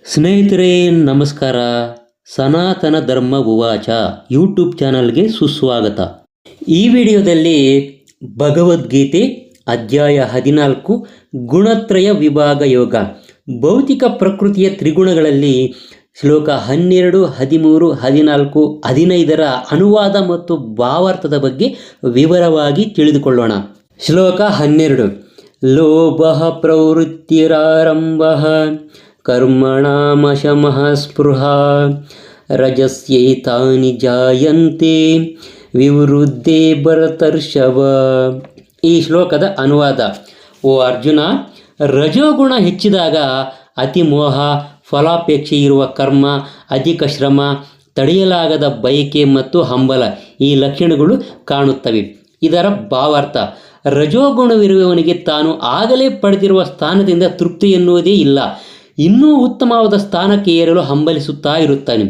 ಸ್ನೇಹಿತರೆ ನಮಸ್ಕಾರ. ಸನಾತನ ಧರ್ಮ ಉವಾಚ ಯೂಟ್ಯೂಬ್ ಚಾನಲ್ಗೆ ಸುಸ್ವಾಗತ. ಈ ವಿಡಿಯೋದಲ್ಲಿ ಭಗವದ್ಗೀತೆ ಅಧ್ಯಾಯ 14 ಗುಣತ್ರಯ ವಿಭಾಗ ಯೋಗ, ಭೌತಿಕ ಪ್ರಕೃತಿಯ ತ್ರಿಗುಣಗಳಲ್ಲಿ ಶ್ಲೋಕ 12, 13, 14, 15ರ ಅನುವಾದ ಮತ್ತು ಭಾವಾರ್ಥದ ಬಗ್ಗೆ ವಿವರವಾಗಿ ತಿಳಿದುಕೊಳ್ಳೋಣ. ಶ್ಲೋಕ 12. ಲೋಭಃ ಪ್ರವೃತ್ತಿರಾರಂಭಃ ಕರ್ಮಣಾಮಶಮಃ ಸ್ಪೃಹಾ ರಜಸ್ಯೈತಾನಿ ಜಾಯಂತೆ ವಿವೃದ್ಧೇ ಭರತರ್ಷಭ. ಈ ಶ್ಲೋಕದ ಅನುವಾದ: ಓ ಅರ್ಜುನ, ರಜೋಗುಣ ಹೆಚ್ಚಿದಾಗ ಅತಿಮೋಹ, ಫಲಾಪೇಕ್ಷೆ ಇರುವ ಕರ್ಮ, ಅಧಿಕ ಶ್ರಮ, ತಡೆಯಲಾಗದ ಬಯಕೆ ಮತ್ತು ಹಂಬಲ ಈ ಲಕ್ಷಣಗಳು ಕಾಣುತ್ತವೆ. ಇದರ ಭಾವಾರ್ಥ: ರಜೋಗುಣವಿರುವವನಿಗೆ ತಾನು ಆಗಲೇ ಪಡೆದಿರುವ ಸ್ಥಾನದಿಂದ ತೃಪ್ತಿ ಎನ್ನುವುದೇ ಇಲ್ಲ, ಇನ್ನೂ ಉತ್ತಮವಾದ ಸ್ಥಾನಕ್ಕೆ ಏರಲು ಹಂಬಲಿಸುತ್ತಾ ಇರುತ್ತಾನೆ.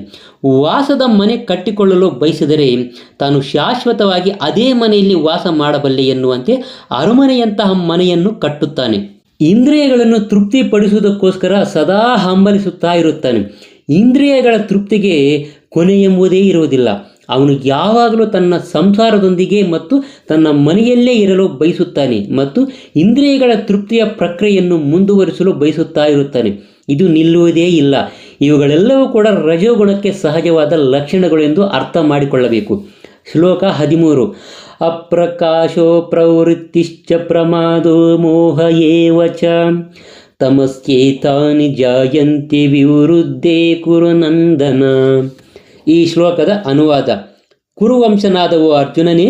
ವಾಸದ ಮನೆ ಕಟ್ಟಿಕೊಳ್ಳಲು ಬಯಸಿದರೆ ತಾನು ಶಾಶ್ವತವಾಗಿ ಅದೇ ಮನೆಯಲ್ಲಿ ವಾಸ ಮಾಡಬಲ್ಲೆ ಎನ್ನುವಂತೆ ಅರಮನೆಯಂತಹ ಮನೆಯನ್ನು ಕಟ್ಟುತ್ತಾನೆ. ಇಂದ್ರಿಯಗಳನ್ನು ತೃಪ್ತಿಪಡಿಸುವುದಕ್ಕೋಸ್ಕರ ಸದಾ ಹಂಬಲಿಸುತ್ತಾ ಇರುತ್ತಾನೆ. ಇಂದ್ರಿಯಗಳ ತೃಪ್ತಿಗೆ ಕೊನೆ ಎಂಬುದೇ ಇರುವುದಿಲ್ಲ. ಅವನು ಯಾವಾಗಲೂ ತನ್ನ ಸಂಸಾರದೊಂದಿಗೆ ಮತ್ತು ತನ್ನ ಮನೆಯಲ್ಲೇ ಇರಲು ಬಯಸುತ್ತಾನೆ ಮತ್ತು ಇಂದ್ರಿಯಗಳ ತೃಪ್ತಿಯ ಪ್ರಕ್ರಿಯೆಯನ್ನು ಮುಂದುವರಿಸಲು ಬಯಸುತ್ತಾ ಇರುತ್ತಾನೆ. ಇದು ನಿಲ್ಲುವುದೇ ಇಲ್ಲ. ಇವುಗಳೆಲ್ಲವೂ ಕೂಡ ರಜೋಗುಣಕ್ಕೆ ಸಹಜವಾದ ಲಕ್ಷಣಗಳು ಎಂದು ಅರ್ಥ ಮಾಡಿಕೊಳ್ಳಬೇಕು. ಶ್ಲೋಕ 13. ಅಪ್ರಕಾಶೋ ಪ್ರವೃತ್ತಿಶ್ಚ ಪ್ರಮಾದೋ ಮೋಹ ಏವ ಚ ತಮಸ್ಯೇತಾನಿ ಜಾಯಂತೆ ವಿವೃದ್ಧೇ ಕುರು ನಂದನ. ಈ ಶ್ಲೋಕದ ಅನುವಾದ: ಕುರುವಂಶನಾದವು ಅರ್ಜುನನೇ,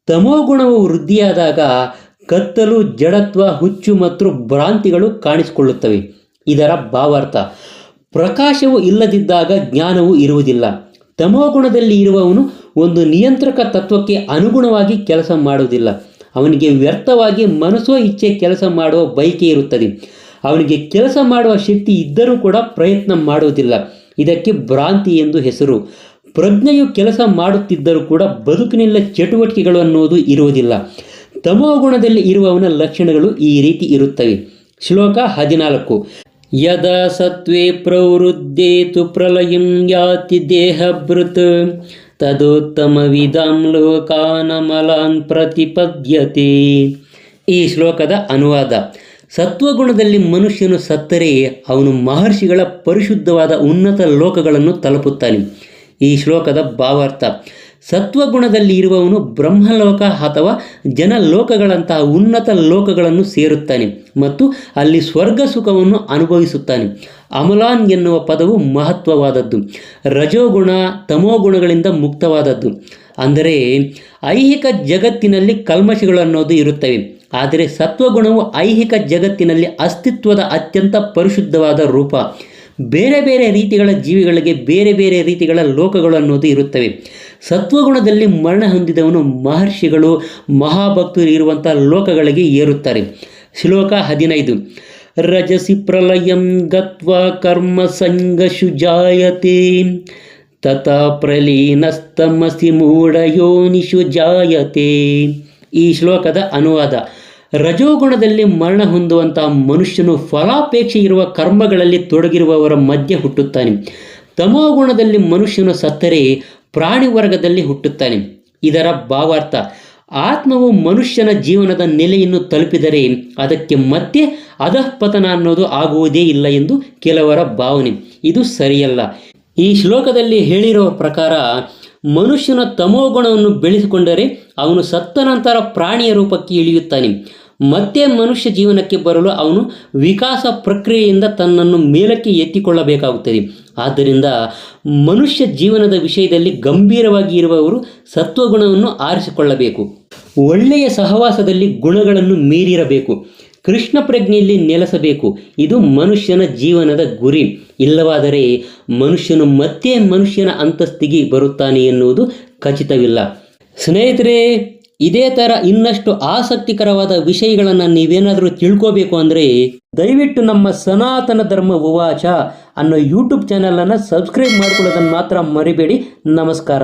ತಮೋಗುಣವು ವೃದ್ಧಿಯಾದಾಗ ಕತ್ತಲು, ಜಡತ್ವ, ಹುಚ್ಚು ಮತ್ತು ಭ್ರಾಂತಿಗಳು ಕಾಣಿಸಿಕೊಳ್ಳುತ್ತವೆ. ಇದರ ಭಾವಾರ್ಥ: ಪ್ರಕಾಶವು ಇಲ್ಲದಿದ್ದಾಗ ಜ್ಞಾನವು ಇರುವುದಿಲ್ಲ. ತಮೋಗುಣದಲ್ಲಿ ಇರುವವನು ಒಂದು ನಿಯಂತ್ರಕ ತತ್ವಕ್ಕೆ ಅನುಗುಣವಾಗಿ ಕೆಲಸ ಮಾಡುವುದಿಲ್ಲ. ಅವನಿಗೆ ವ್ಯರ್ಥವಾಗಿ ಮನಸ್ಸೋ ಇಚ್ಛೆ ಕೆಲಸ ಮಾಡುವ ಬಯಕೆ ಇರುತ್ತದೆ. ಅವನಿಗೆ ಕೆಲಸ ಮಾಡುವ ಶಕ್ತಿ ಇದ್ದರೂ ಕೂಡ ಪ್ರಯತ್ನ ಮಾಡುವುದಿಲ್ಲ. ಇದಕ್ಕೆ ಭ್ರಾಂತಿ ಎಂದು ಹೆಸರು. ಪ್ರಜ್ಞೆಯು ಕೆಲಸ ಮಾಡುತ್ತಿದ್ದರೂ ಕೂಡ ಬದುಕಿನಲ್ಲಿ ಚಟುವಟಿಕೆಗಳು ಅನ್ನೋದು ಇರುವುದಿಲ್ಲ. ತಮೋಗುಣದಲ್ಲಿ ಇರುವವನ ಲಕ್ಷಣಗಳು ಈ ರೀತಿ ಇರುತ್ತವೆ. ಶ್ಲೋಕ 14. ಯದಾ ಸತ್ವೇ ಪ್ರವೃದ್ಧೇ ತು ಪ್ರಲಯಂ ಯಾತಿ ದೇಹಭೃತ್ ತದೋತ್ತಮವಿದಾಂ ಲೋಕಾನಮಲಾನ್ ಪ್ರತಿಪದ್ಯತೆ. ಈ ಶ್ಲೋಕದ ಅನುವಾದ: ಸತ್ವಗುಣದಲ್ಲಿ ಮನುಷ್ಯನು ಸತ್ತರೆ ಅವನು ಮಹರ್ಷಿಗಳ ಪರಿಶುದ್ಧವಾದ ಉನ್ನತ ಲೋಕಗಳನ್ನು ತಲುಪುತ್ತಾನೆ. ಈ ಶ್ಲೋಕದ ಭಾವಾರ್ಥ: ಸತ್ವಗುಣದಲ್ಲಿ ಇರುವವನು ಬ್ರಹ್ಮಲೋಕ ಅಥವಾ ಜನಲೋಕಗಳಂತಹ ಉನ್ನತ ಲೋಕಗಳನ್ನು ಸೇರುತ್ತಾನೆ ಮತ್ತು ಅಲ್ಲಿ ಸ್ವರ್ಗ ಸುಖವನ್ನು ಅನುಭವಿಸುತ್ತಾನೆ. ಅಮಲಾನ್ ಎನ್ನುವ ಪದವು ಮಹತ್ವವಾದದ್ದು. ರಜೋಗುಣ ತಮೋಗುಣಗಳಿಂದ ಮುಕ್ತವಾದದ್ದು. ಅಂದರೆ ಐಹಿಕ ಜಗತ್ತಿನಲ್ಲಿ ಕಲ್ಮಶಗಳು ಅನ್ನೋದು ಇರುತ್ತವೆ. ಆದರೆ ಸತ್ವಗುಣವು ಐಹಿಕ ಜಗತ್ತಿನಲ್ಲಿ ಅಸ್ತಿತ್ವದ ಅತ್ಯಂತ ಪರಿಶುದ್ಧವಾದ ರೂಪ. ಬೇರೆ ಬೇರೆ ರೀತಿಗಳ ಜೀವಿಗಳಿಗೆ ಬೇರೆ ಬೇರೆ ರೀತಿಗಳ ಲೋಕಗಳು ಅನ್ನೋದು ಇರುತ್ತವೆ. ಸತ್ವಗುಣದಲ್ಲಿ ಮರಣ ಹೊಂದಿದವನು ಮಹರ್ಷಿಗಳು, ಮಹಾಭಕ್ತರು ಇರುವಂಥ ಲೋಕಗಳಿಗೆ ಏರುತ್ತಾರೆ. ಶ್ಲೋಕ 15. ರಜಸಿ ಪ್ರಲಯಂ ಗತ್ವಾ ಕರ್ಮ ಸಂಗಶು ಜಾಯತೆ ತಥಾ ಪ್ರಲೀನಸ್ತಮಸಿ ಮೂಢಯೋನಿಷು ಜಾಯತೆ. ಈ ಶ್ಲೋಕದ ಅನುವಾದ: ರಜೋಗುಣದಲ್ಲಿ ಮರಣ ಹೊಂದುವಂತಹ ಮನುಷ್ಯನು ಫಲಾಪೇಕ್ಷೆ ಇರುವ ಕರ್ಮಗಳಲ್ಲಿ ತೊಡಗಿರುವವರ ಮಧ್ಯೆ ಹುಟ್ಟುತ್ತಾನೆ. ತಮೋಗುಣದಲ್ಲಿ ಮನುಷ್ಯನು ಸತ್ತರೆ ಪ್ರಾಣಿ ವರ್ಗದಲ್ಲಿ ಹುಟ್ಟುತ್ತಾನೆ. ಇದರ ಭಾವಾರ್ಥ: ಆತ್ಮವು ಮನುಷ್ಯನ ಜೀವನದ ನೆಲೆಯನ್ನು ತಲುಪಿದರೆ ಅದಕ್ಕೆ ಮತ್ತೆ ಅಧಃಪತನ ಅನ್ನೋದು ಆಗುವುದೇ ಇಲ್ಲ ಎಂದು ಕೆಲವರ ಭಾವನೆ. ಇದು ಸರಿಯಲ್ಲ. ಈ ಶ್ಲೋಕದಲ್ಲಿ ಹೇಳಿರುವ ಪ್ರಕಾರ ಮನುಷ್ಯನ ತಮೋಗುಣವನ್ನು ಬೆಳೆಸಿಕೊಂಡರೆ ಅವನು ಸತ್ತ ನಂತರ ಪ್ರಾಣಿಯ ರೂಪಕ್ಕೆ ಇಳಿಯುತ್ತಾನೆ. ಮತ್ತೆ ಮನುಷ್ಯ ಜೀವನಕ್ಕೆ ಬರಲು ಅವನು ವಿಕಾಸ ಪ್ರಕ್ರಿಯೆಯಿಂದ ತನ್ನನ್ನು ಮೇಲಕ್ಕೆ ಎತ್ತಿಕೊಳ್ಳಬೇಕಾಗುತ್ತದೆ. ಆದ್ದರಿಂದ ಮನುಷ್ಯ ಜೀವನದ ವಿಷಯದಲ್ಲಿ ಗಂಭೀರವಾಗಿ ಇರುವವರು ಸತ್ವಗುಣವನ್ನು ಆರಿಸಿಕೊಳ್ಳಬೇಕು. ಒಳ್ಳೆಯ ಸಹವಾಸದಲ್ಲಿ ಗುಣಗಳನ್ನು ಮೀರಿರಬೇಕು. ಕೃಷ್ಣ ಪ್ರಜ್ಞೆಯಲ್ಲಿ ನೆಲೆಸಬೇಕು. ಇದು ಮನುಷ್ಯನ ಜೀವನದ ಗುರಿ. ಇಲ್ಲವಾದರೆ ಮನುಷ್ಯನು ಮತ್ತೆ ಮನುಷ್ಯನ ಅಂತಸ್ತಿಗೆ ಬರುತ್ತಾನೆ ಎನ್ನುವುದು ಖಚಿತವಿಲ್ಲ. ಸ್ನೇಹಿತರೆ, ಇದೇ ಥರ ಇನ್ನಷ್ಟು ಆಸಕ್ತಿಕರವಾದ ವಿಷಯಗಳನ್ನು ನೀವೇನಾದರೂ ತಿಳ್ಕೋಬೇಕು ಅಂದರೆ ದಯವಿಟ್ಟು ನಮ್ಮ ಸನಾತನ ಧರ್ಮ ಉವಾಚ ಅನ್ನೋ ಯೂಟ್ಯೂಬ್ ಚಾನಲನ್ನು ಸಬ್ಸ್ಕ್ರೈಬ್ ಮಾಡ್ಕೊಳ್ಳೋದನ್ನು ಮಾತ್ರ ಮರಿಬೇಡಿ. ನಮಸ್ಕಾರ.